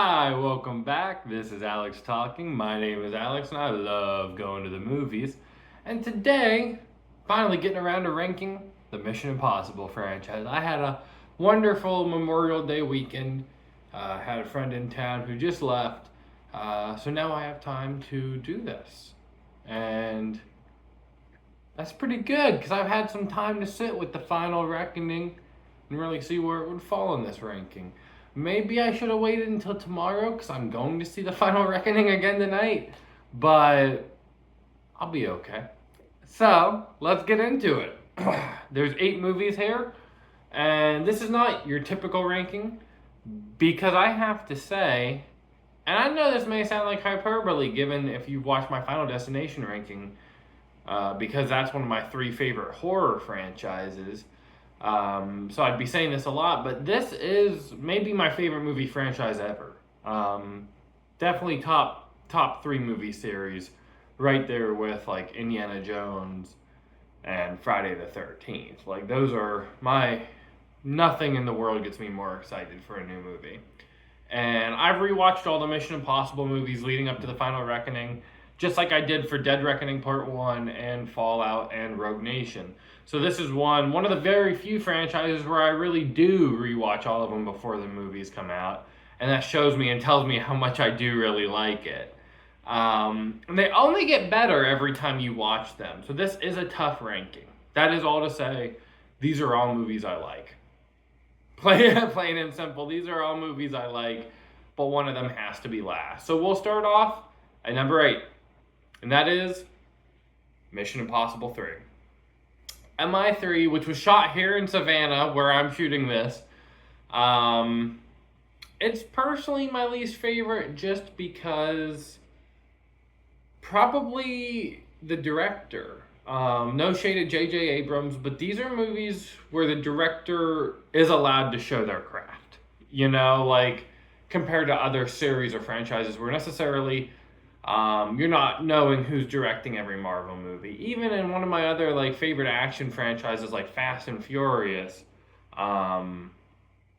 Hi, welcome back. This is Alex talking. My name is Alex, and I love going to the movies. And today, finally getting around to ranking the Mission Impossible franchise. I had a wonderful Memorial Day weekend. Had a friend in town who just left, so now I have time to do this. And that's pretty good because I've had some time to sit with the final reckoning and really see where it would fall in this ranking. Maybe I should have waited until tomorrow because I'm going to see the final reckoning again tonight, but I'll be okay. So let's get into it. There's 8 movies here, and this is not your typical ranking because I have to say, and I know this may sound like hyperbole given if you've watched my Final Destination ranking, because that's one of my 3 favorite horror franchises. So I'd be saying this a lot, but this is maybe my favorite movie franchise ever. Definitely top 3 movie series, right there with like Indiana Jones and Friday the 13th. Like those are my nothing in the world gets me more excited for a new movie. And I've rewatched all the Mission Impossible movies leading up to the Final Reckoning, just like I did for Dead Reckoning Part 1 and Fallout and Rogue Nation. So this is one of the very few franchises where I really do rewatch all of them before the movies come out. And that shows me and tells me how much I do really like it. And they only get better every time you watch them. So this is a tough ranking. That is all to say, these are all movies I like. Plain and simple. These are all movies I like, but one of them has to be last. So we'll start off at number 8, and that is Mission Impossible 3. MI3, which was shot here in Savannah, where I'm shooting this. It's personally my least favorite just because probably the director. No shade at J.J. Abrams, but these are movies where the director is allowed to show their craft. Like compared to other series or franchises where necessarily you're not knowing who's directing every Marvel movie. Even in one of my other like favorite action franchises like Fast and Furious,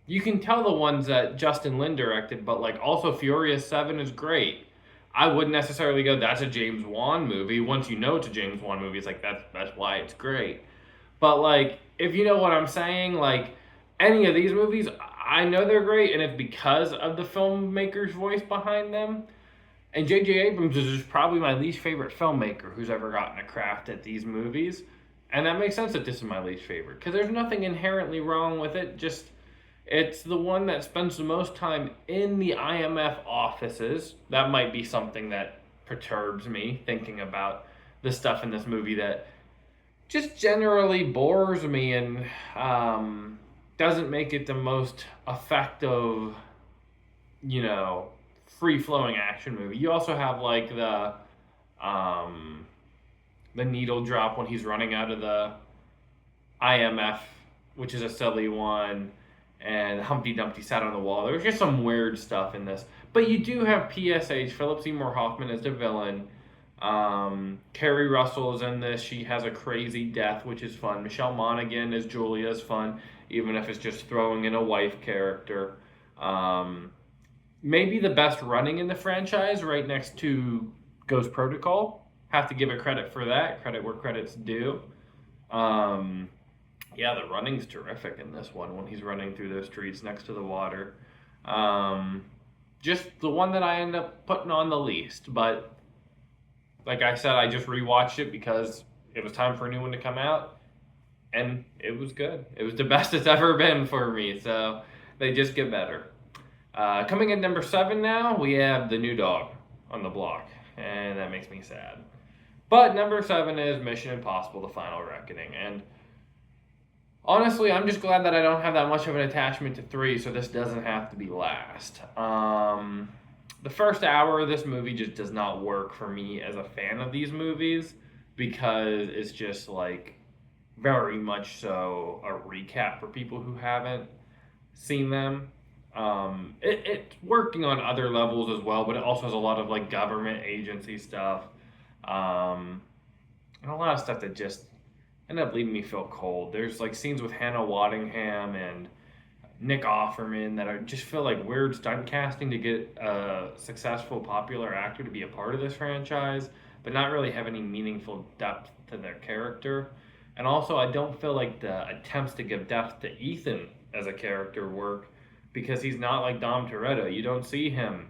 you can tell the ones that Justin Lin directed, but like also Furious 7 is great. I wouldn't necessarily go, that's a James Wan movie. Once you know it's a James Wan movie, it's like, that's why it's great. But, like, if you know what I'm saying, like, any of these movies, I know they're great, and it's because of the filmmaker's voice behind them. And J.J. Abrams is just probably my least favorite filmmaker who's ever gotten a craft at these movies. And that makes sense that this is my least favorite, because there's nothing inherently wrong with it, just it's the one that spends the most time in the IMF offices. That might be something that perturbs me, thinking about the stuff in this movie that just generally bores me and doesn't make it the most effective, free flowing action movie. You also have like the needle drop when he's running out of the IMF, which is a silly one, and Humpty Dumpty sat on the wall. There's just some weird stuff in this. But you do have PSH, Philip Seymour Hoffman, as the villain. Kerry Russell is in this. She has a crazy death, which is fun. Michelle Monaghan as Julia is fun, even if it's just throwing in a wife character. Maybe the best running in the franchise, right next to Ghost Protocol. Have to give it credit for that. Credit where credit's due. Yeah, the running's terrific in this one when he's running through those streets next to the water. Just the one that I end up putting on the least. But like I said, I just rewatched it because it was time for a new one to come out. And it was good. It was the best it's ever been for me. So they just get better. Coming in number 7 now, we have The New Dog on the block. And that makes me sad. But number 7 is Mission Impossible: The Final Reckoning. And honestly, I'm just glad that I don't have that much of an attachment to 3, so this doesn't have to be last. The first hour of this movie just does not work for me as a fan of these movies because it's just like very much so a recap for people who haven't seen them. It's working on other levels as well, but it also has a lot of like government agency stuff, and a lot of stuff that just ended up leaving me feel cold. There's like scenes with Hannah Waddingham and Nick Offerman that I just feel like weird stunt casting to get a successful, popular actor to be a part of this franchise, but not really have any meaningful depth to their character. And also, I don't feel like the attempts to give depth to Ethan as a character work because he's not like Dom Toretto. You don't see him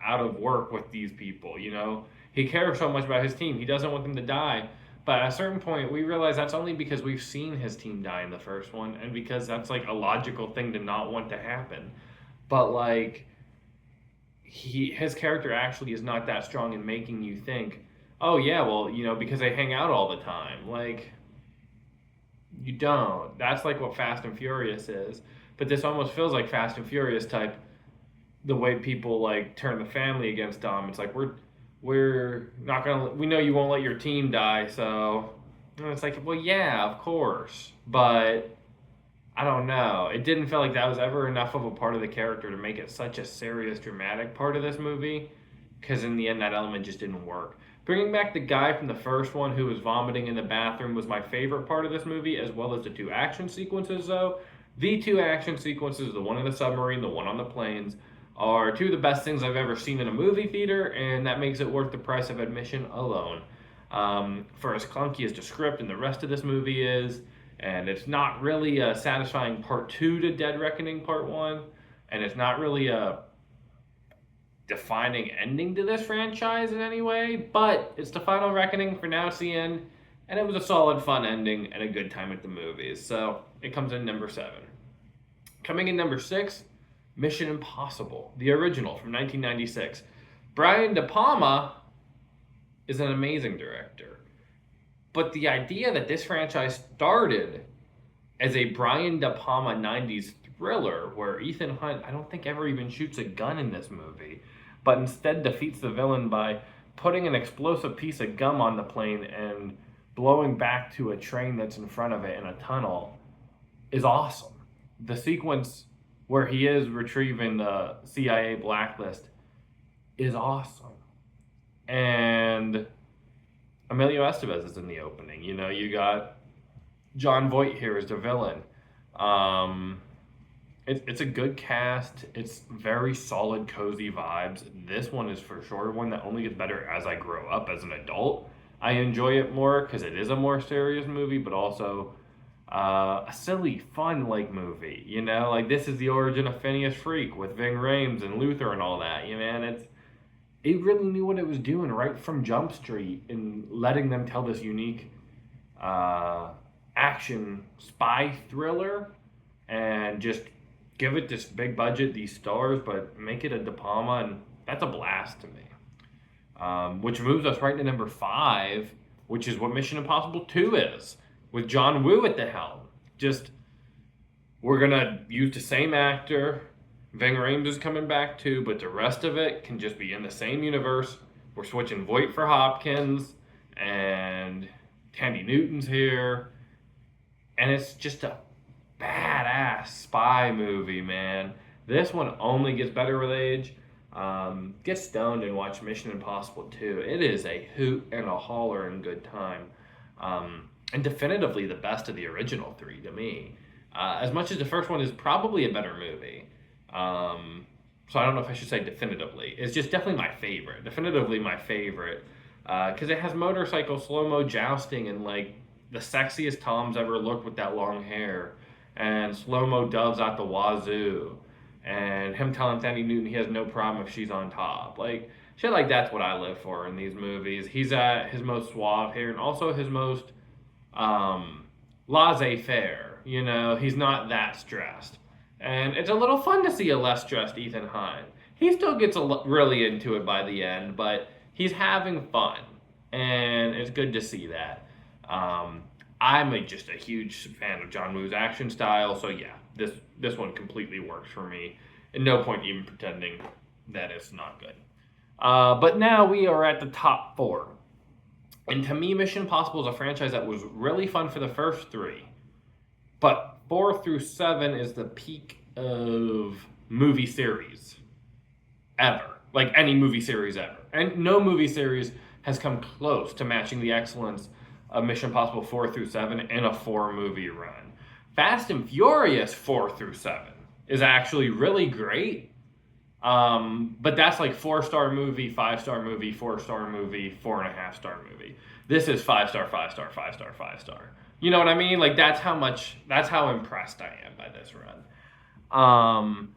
out of work with these people, you know? He cares so much about his team. He doesn't want them to die. But at a certain point, we realize that's only because we've seen his team die in the first one, and because that's like a logical thing to not want to happen. But like, his character actually is not that strong in making you think, oh yeah, well, you know, because they hang out all the time. Like, you don't. That's like what Fast and Furious is. But this almost feels like Fast and Furious type, the way people like turn the family against Dom. It's like we're not gonna. We know you won't let your team die, so and it's like, well, yeah, of course, but I don't know. It didn't feel like that was ever enough of a part of the character to make it such a serious, dramatic part of this movie. Because in the end, that element just didn't work. Bringing back the guy from the first one who was vomiting in the bathroom was my favorite part of this movie, as well as the two action sequences, though. The two action sequences, the one in the submarine, the one on the planes, are two of the best things I've ever seen in a movie theater, and that makes it worth the price of admission alone. For as clunky as the script and the rest of this movie is, and it's not really a satisfying part two to Dead Reckoning part one, and it's not really a defining ending to this franchise in any way, but it's the final reckoning for now, it's the end, and it was a solid, fun ending and a good time at the movies. So it comes in number 7. Coming in number 6, Mission Impossible, the original from 1996. Brian De Palma is an amazing director, but the idea that this franchise started as a Brian De Palma 90s thriller where Ethan Hunt, I don't think ever even shoots a gun in this movie, but instead defeats the villain by putting an explosive piece of gum on the plane and blowing back to a train that's in front of it in a tunnel, is awesome. The sequence where he is retrieving the CIA blacklist is awesome. And Emilio Estevez is in the opening. You know, you got John Voight here as the villain. It's a good cast. It's very solid, cozy vibes. This one is for sure one that only gets better as I grow up as an adult. I enjoy it more because it is a more serious movie, but also a silly, fun like movie. You know, like this is the origin of Phineas Freak with Ving Rhames and Luther and all that. You know, and it really knew what it was doing right from Jump Street and letting them tell this unique action spy thriller and just give it this big budget, these stars, but make it a De Palma, and that's a blast to me. Which moves us right to number 5, which is what Mission Impossible 2 is, with John Woo at the helm. Just, we're gonna use the same actor. Ving Rhames is coming back too, but the rest of it can just be in the same universe. We're switching Voight for Hopkins, and Tandy Newton's here, and it's just a badass spy movie, man. This one only gets better with age. Get stoned and watch Mission Impossible 2. It is a hoot and a holler and good time. And definitively the best of the original 3 to me. As much as the first one is probably a better movie. So I don't know if I should say definitively. It's just definitely my favorite. Definitively my favorite. Because it has motorcycle slow-mo jousting and like the sexiest Tom's ever looked with that long hair. And slow-mo doves out the wazoo. And him telling Thandie Newton he has no problem if she's on top. Like, shit like that's what I live for in these movies. He's at his most suave here and also his most laissez-faire. You know, he's not that stressed. And it's a little fun to see a less stressed Ethan Hunt. He still gets really into it by the end, but he's having fun. And it's good to see that. I'm just a huge fan of John Woo's action style, so yeah, this one completely works for me. And no point even pretending that it's not good. But now we are at the top 4. And to me, Mission Impossible is a franchise that was really fun for the first 3. But 4 through 7 is the peak of movie series ever. Like any movie series ever. And no movie series has come close to matching the excellence of Mission Impossible 4 through 7 in a 4-movie run. Fast and Furious 4 through 7 is actually really great. But that's like 4-star movie, 5-star movie, 4-star movie, 4.5-star movie. This is 5-star, 5-star, 5-star, 5-star. You know what I mean? Like that's how impressed I am by this run.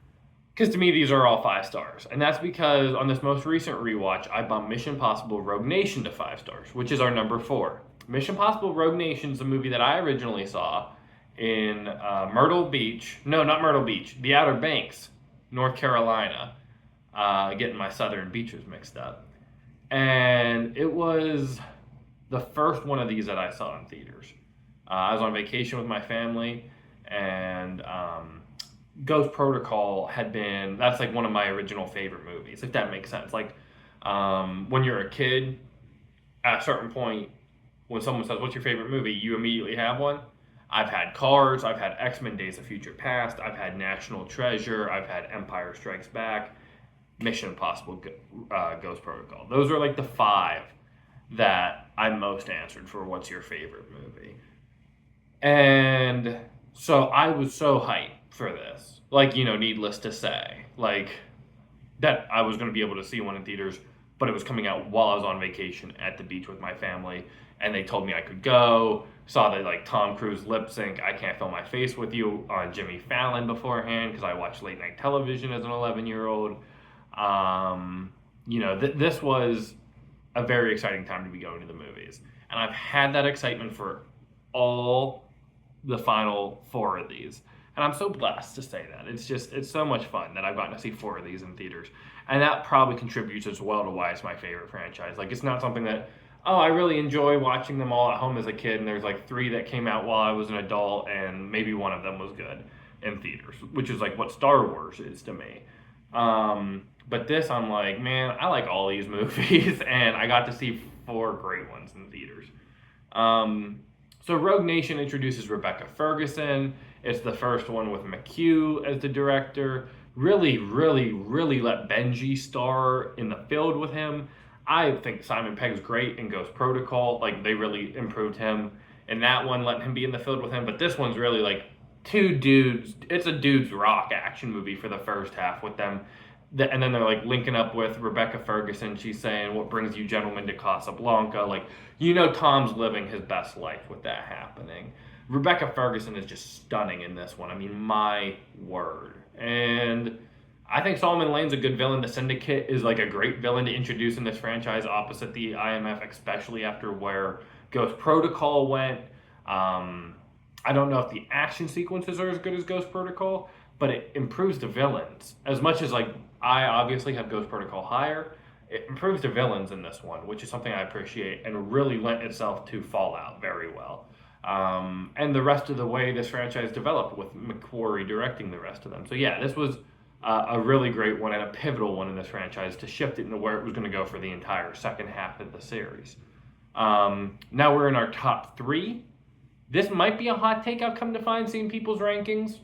Because to me, these are all 5 stars. And that's because on this most recent rewatch, I bumped Mission Impossible Rogue Nation to 5 stars, which is our number 4. Mission Impossible Rogue Nation is a movie that I originally saw in Myrtle Beach. No, not Myrtle Beach. The Outer Banks, North Carolina. Getting my southern beaches mixed up. And it was the first one of these that I saw in theaters. I was on vacation with my family, and Ghost Protocol that's like one of my original favorite movies, if that makes sense. Like, when you're a kid, at a certain point, when someone says, what's your favorite movie? You immediately have one. I've had Cars, I've had X-Men Days of Future Past, I've had National Treasure, I've had Empire Strikes Back, Mission Impossible, Ghost Protocol. Those are like the 5 that I most answered for what's your favorite movie. And so I was so hyped for this. Like, needless to say. Like, that I was going to be able to see one in theaters, but it was coming out while I was on vacation at the beach with my family, and they told me I could go. Saw that, like, Tom Cruise lip sync I Can't Feel My Face With You on Jimmy Fallon beforehand, because I watched late night television as an 11-year-old. This was a very exciting time to be going to the movies. And I've had that excitement for all the final 4 of these. And I'm so blessed to say that. It's so much fun that I've gotten to see 4 of these in theaters. And that probably contributes as well to why it's my favorite franchise. Like, it's not something that, I really enjoy watching them all at home as a kid, and there's like 3 that came out while I was an adult, and maybe one of them was good in theaters, which is like what Star Wars is to me. But this, I'm like, man, I like all these movies, and I got to see 4 great ones in theaters. So Rogue Nation introduces Rebecca Ferguson. It's the first one with McHugh as the director. Really, really, really let Benji star in the field with him. I think Simon Pegg's great in Ghost Protocol. Like, they really improved him in that one, letting him be in the field with him. But this one's really like 2 dudes. It's a dudes rock action movie for the first half with them. And then they're like linking up with Rebecca Ferguson. She's saying, what brings you gentlemen to Casablanca? Like, Tom's living his best life with that happening. Rebecca Ferguson is just stunning in this one. I mean, my word. And I think Solomon Lane's a good villain. The Syndicate is like a great villain to introduce in this franchise opposite the IMF, especially after where Ghost Protocol went. I don't know if the action sequences are as good as Ghost Protocol, but it improves the villains. As much as, like, I obviously have Ghost Protocol higher, it improves the villains in this one, which is something I appreciate and really lent itself to Fallout very well. And the rest of the way this franchise developed with McQuarrie directing the rest of them. So yeah, this was a really great one and a pivotal one in this franchise to shift it into where it was going to go for the entire second half of the series. Now we're in our top 3. This might be a hot take I've come to find seeing people's rankings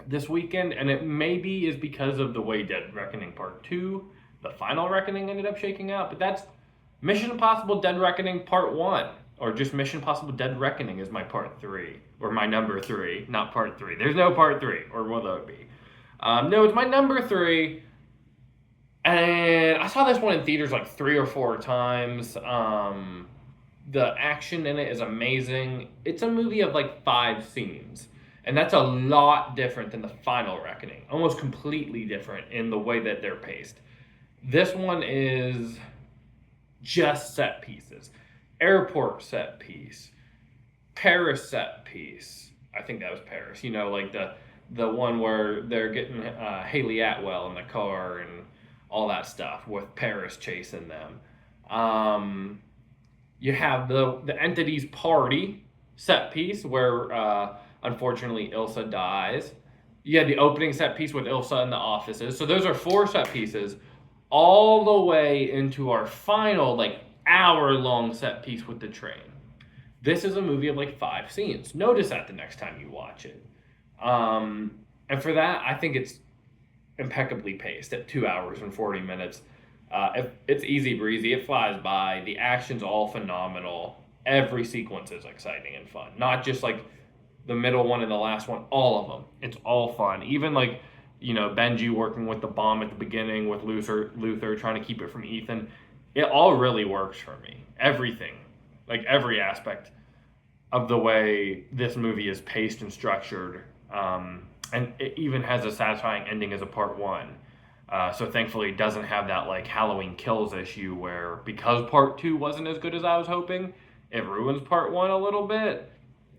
this weekend, and it maybe is because of the way Dead Reckoning Part 2, the final Reckoning, ended up shaking out, but that's Mission Impossible Dead Reckoning Part 1, or just Mission Impossible Dead Reckoning is my Part 3, or my number 3, not Part 3. There's no Part 3, or will there be? No, it's my number 3, and I saw this one in theaters like 3 or 4 times. The action in it is amazing. It's a movie of like 5 scenes. And that's a lot different than the final Reckoning. Almost completely different in the way that they're paced. This one is just set pieces. Airport set piece. Paris set piece. I think that was Paris. Like the one where they're getting Haley Atwell in the car and all that stuff with Paris chasing them. You have the Entity's party set piece where... unfortunately, Ilsa dies. You had the opening set piece with Ilsa in the offices. So those are 4 set pieces all the way into our final, like, hour-long set piece with the train. This is a movie of, like, 5 scenes. Notice that the next time you watch it. And for that, I think it's impeccably paced at 2 hours and 40 minutes. It's easy breezy. It flies by. The action's all phenomenal. Every sequence is exciting and fun. Not just, like, the middle one, and the last one, all of them. It's all fun. Even like, Benji working with the bomb at the beginning with Luther trying to keep it from Ethan. It all really works for me. Everything, like every aspect of the way this movie is paced and structured. And it even has a satisfying ending as a part one. So thankfully, it doesn't have that like Halloween Kills issue where because part two wasn't as good as I was hoping, it ruins part one a little bit.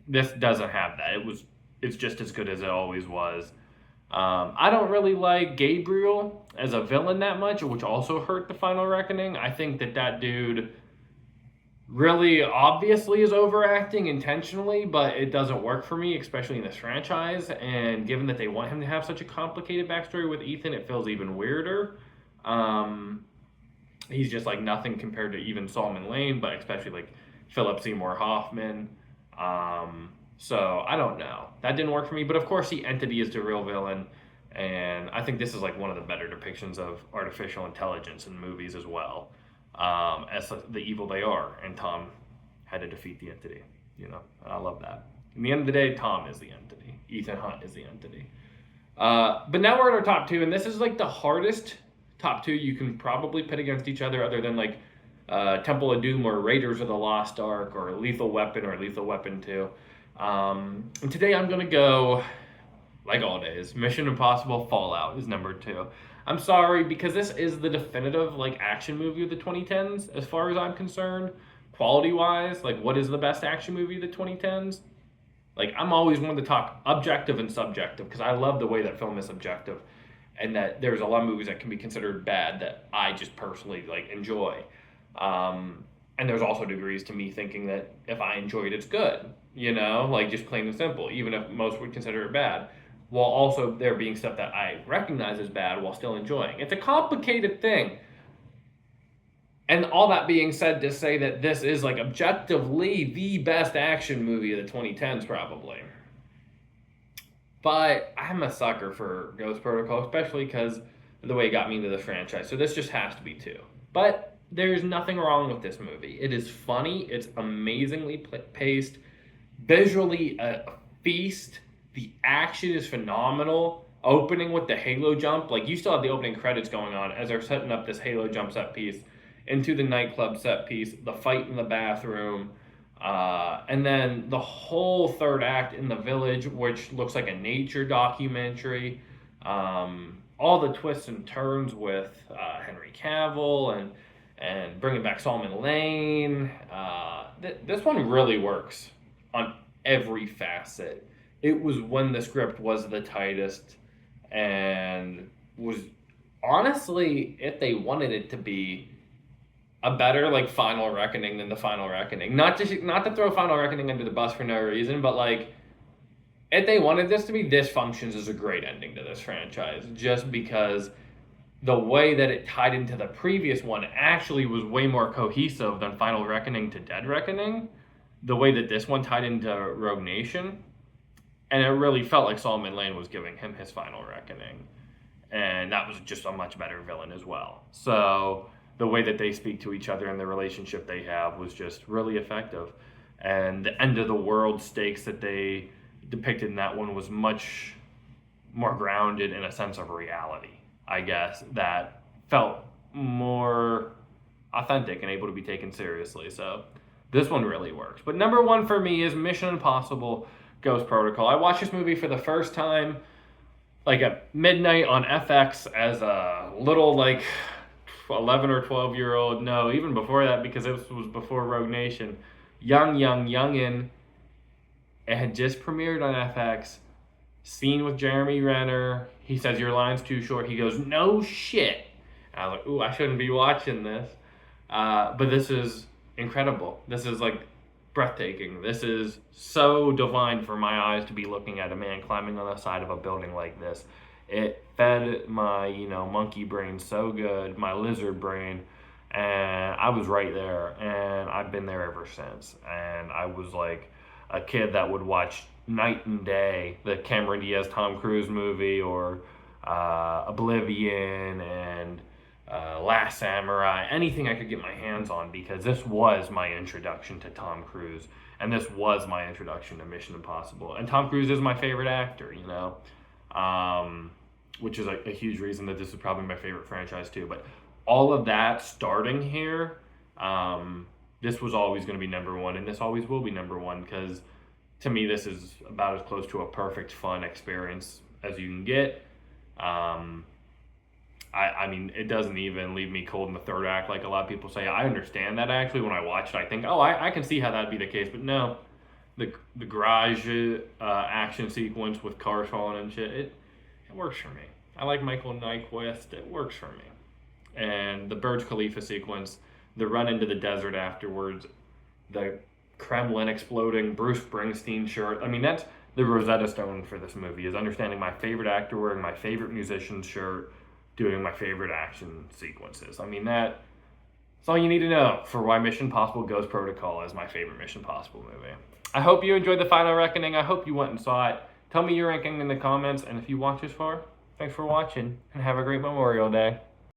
This doesn't have that. It's just as good as it always was. I don't really like Gabriel as a villain that much, which also hurt the Final Reckoning. I think that dude really obviously is overacting intentionally, but it doesn't work for me, especially in this franchise. And given that they want him to have such a complicated backstory with Ethan, it feels even weirder. He's just like nothing compared to even Solomon Lane, but especially like Philip Seymour Hoffman. So I don't know. That didn't work for me, but of course the entity is the real villain. And I think this is like one of the better depictions of artificial intelligence in movies as well, as the evil they are. And Tom had to defeat the entity. I love that. In the end of the day, Tom is the entity. Ethan Hunt is the entity. But now we're at our top two, and this is like the hardest top two you can probably pit against each other than like Temple of Doom or Raiders of the Lost Ark or Lethal Weapon or Lethal Weapon 2. And today I'm going to go, like all days, Mission Impossible Fallout is number 2. I'm sorry, because this is the definitive like action movie of the 2010s as far as I'm concerned. Quality-wise, like what is the best action movie of the 2010s? Like I'm always one to talk objective and subjective because I love the way that film is subjective and that there's a lot of movies that can be considered bad that I just personally like enjoy. And there's also degrees to me thinking that if I enjoy it, it's good, like just plain and simple, even if most would consider it bad, while also there being stuff that I recognize as bad while still enjoying. It's a complicated thing. And all that being said, to say that this is like objectively the best action movie of the 2010s, probably. But I'm a sucker for Ghost Protocol, especially because of the way it got me into the franchise. So this just has to be 2. But there's nothing wrong with this movie. It is funny. It's amazingly paced. Visually a feast. The action is phenomenal. Opening with the Halo jump. Like, you still have the opening credits going on as they're setting up this Halo jump set piece into the nightclub set piece. The fight in the bathroom. And then the whole third act in the village, which looks like a nature documentary. All the twists and turns with Henry Cavill and bringing back Solomon Lane. This one really works on every facet. It was when the script was the tightest and was honestly, if they wanted it to be a better like Final Reckoning than the Final Reckoning. Not to throw Final Reckoning under the bus for no reason, but like if they wanted this to be, this functions as a great ending to this franchise, just because the way that it tied into the previous one actually was way more cohesive than Final Reckoning to Dead Reckoning. The way that this one tied into Rogue Nation. And it really felt like Solomon Lane was giving him his Final Reckoning. And that was just a much better villain as well. So the way that they speak to each other and the relationship they have was just really effective. And the end of the world stakes that they depicted in that one was much more grounded in a sense of reality, I guess, that felt more authentic and able to be taken seriously. So this one really works. But number 1 for me is Mission Impossible Ghost Protocol. I watched this movie for the first time like at midnight on FX as a little like 11 or 12-year-old. No, even before that, because it was before Rogue Nation. Youngin. It had just premiered on FX. Scene with Jeremy Renner. He says, "Your line's too short." He goes, "No shit." And I was like, ooh, I shouldn't be watching this. But this is incredible. This is like breathtaking. This is so divine for my eyes to be looking at a man climbing on the side of a building like this. It fed my, monkey brain so good, my lizard brain, and I was right there, and I've been there ever since. And I was like a kid that would watch night and day the Cameron Diaz Tom Cruise movie, or Oblivion, and Last Samurai, anything I could get my hands on, because this was my introduction to Tom Cruise, and this was my introduction to Mission Impossible. And Tom Cruise is my favorite actor, you know, which is a huge reason that this is probably my favorite franchise too. But all of that starting here, this was always going to be number one, and this always will be number one, because to me, this is about as close to a perfect fun experience as you can get. I mean, it doesn't even leave me cold in the third act like a lot of people say. I understand that actually. When I watch it, I think, oh, I can see how that'd be the case. But no, the garage action sequence with cars falling and shit, it works for me. I like Michael Nyqvist. It works for me. And the Burj Khalifa sequence, the run into the desert afterwards, the Kremlin exploding, Bruce Springsteen shirt. I mean, that's the Rosetta Stone for this movie, is understanding my favorite actor wearing my favorite musician's shirt, doing my favorite action sequences. I mean, that's all you need to know for why Mission Impossible Ghost Protocol is my favorite Mission Impossible movie. I hope you enjoyed The Final Reckoning. I hope you went and saw it. Tell me your ranking in the comments, and if you watched this far, thanks for watching, and have a great Memorial Day.